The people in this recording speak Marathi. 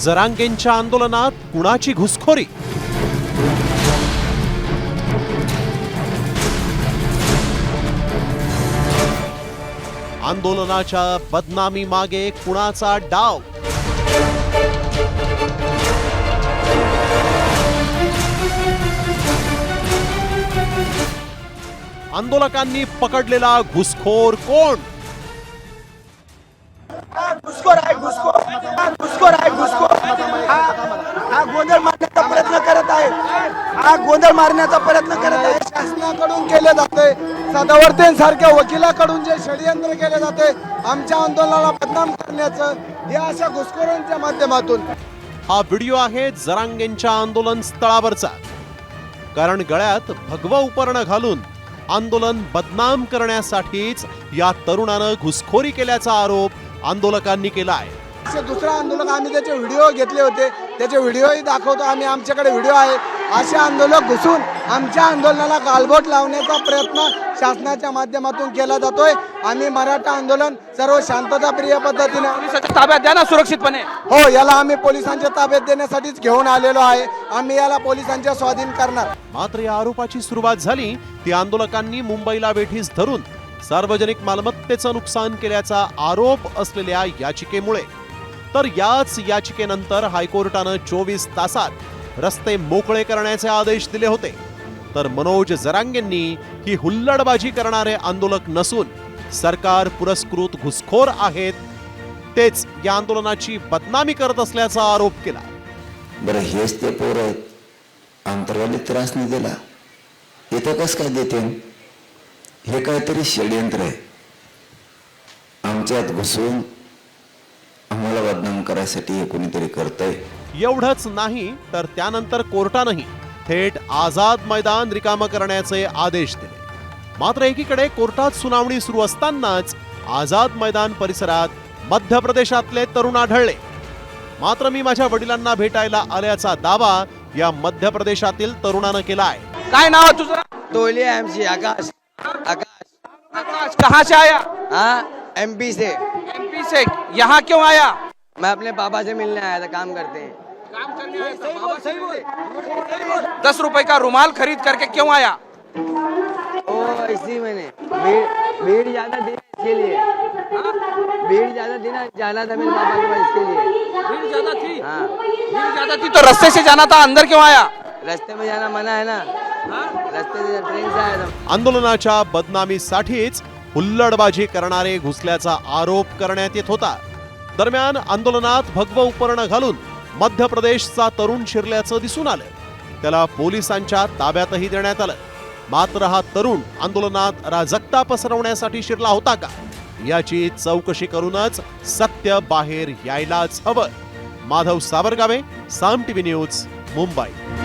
जरांगेंच्या आंदोलनात कुणाची घुसखोरी? आंदोलनाच्या बदनामी मागे कुणाचा डाव? आंदोलकांनी पकडलेला घुसखोर कोण? घुसखोर आहे, घुसखोर आहे, घुसखोर. हा गोंधळ मारण्याचा प्रयत्न करत आहे. हा गोंधळ मारण्याचा प्रयत्न करत आहे. शासनाकडून केले जाते, सदावर्तेंसारख्या वकिलाकडून जे षडयंत्र केले जाते आमच्या आंदोलनाला बदनाम करण्याचं, हे अशा घुसखोरांच्या माध्यमातून. हा व्हिडिओ आहे जरांगेंच्या आंदोलन स्थळावरचा. कारण गळ्यात भगवा उपरणं घालून आंदोलन बदनाम करण्यासाठीच या तरुणानं घुसखोरी केल्याचा आरोप आंदोलकांनी केला आहे. दुसरा आंदोलक आम्ही त्याचे व्हिडिओ घेतले होते, त्याचे व्हिडिओही दाखवतो आम्ही. आमच्याकडे व्हिडिओ आहे. असे आंदोलक घुसून आमच्या आंदोलनाला गालबोट लावण्याचा प्रयत्न शासनाच्या माध्यमातून केला जातोय. आम्ही मराठा आंदोलन सर्व शांतताप्रिय पद्धतीने ताब्यात द्या ना सुरक्षितपणे. हो, याला आम्ही पोलिसांच्या ताब्यात देण्यासाठीच घेऊन आलेलो आहे. आम्ही याला पोलिसांच्या स्वाधीन करणार. मात्र या आरोपाची सुरुवात झाली ती आंदोलकांनी मुंबईला वेठीस धरून सार्वजनिक मालमत्तेचं नुकसान केल्याचा आरोप असलेल्या याचिकेमुळे. तर याच याचिकेनंतर हायकोर्टानं 24 तासात रस्ते मोकळे करण्याचे आदेश दिले होते. तर मनोज जरांगेंनी ही हुल्लडबाजी करणारे आंदोलक नसून सरकार पुरस्कृत घुसखोर आहेत, तेच या आंदोलनाची बदनामी करत असल्याचा आरोप केला. बरं, हेच ते पोर आहेत, अंतर्वाली त्रास नाही दिला, इथं कसं काय देते? हे काहीतरी षडयंत्र आहे. आमच्यात घुसून आम्हाला बदनाम करायसाठी हे कोणीतरी करतंय. एवढंच नाही तर त्यानंतर कोर्टानंही थेट आझाद मैदान रिकामं करण्याचे आदेश दिले. मात्र एकीकडे कोर्टात सुनावणी सुरू असतानाच आझाद मैदान परिसरात मध्य प्रदेशातले तरुण आढळले. मात्र मी माझ्या वडिलांना भेटायला आल्याचा दावा या मध्य प्रदेशातील तरुणानं केलाय. काय नाव आहे तुझं? तोलिए एमसी आकाश. आकाश कहाँ से आया? हाँ, एमपी से. एमपी से. यहाँ क्यों आया? मैं अपने पापा से मिलने आया था, काम करते हैं. काम करने आया था. बाबा सही बोल. 10 रुपए का रुमाल खरीद करके क्यों आया? ओ इसी मैंने भीड़ ज्यादा थी इसके लिए. भीड़ ज्यादा थी ना, जाना था मेरे पापा के पास, इसके लिए. भीड़ ज्यादा थी. हाँ, भीड़ ज्यादा थी तो रास्ते से जाना था, अंदर क्यों आया? रास्ते में जाना मना है ना. रास्ते से ट्रेन से आया था. आंदोलनाच्या बदनामीसाठीच हुल्लडबाजी करणारे घुसल्याचा आरोप करण्यात येत होता. दरम्यान आंदोलनात भगवं उपरणं घालून मध्य प्रदेशचा तरुण शिरल्याचं दिसून आलं. त्याला पोलिसांच्या ताब्यातही देण्यात आलं. मात्र हा तरुण आंदोलनात अराजकता पसरवण्यासाठी शिरला होता का, याची चौकशी करूनच सत्य बाहेर यायलाच हवं. माधव सावरगावे, साम टीव्ही न्यूज, मुंबई.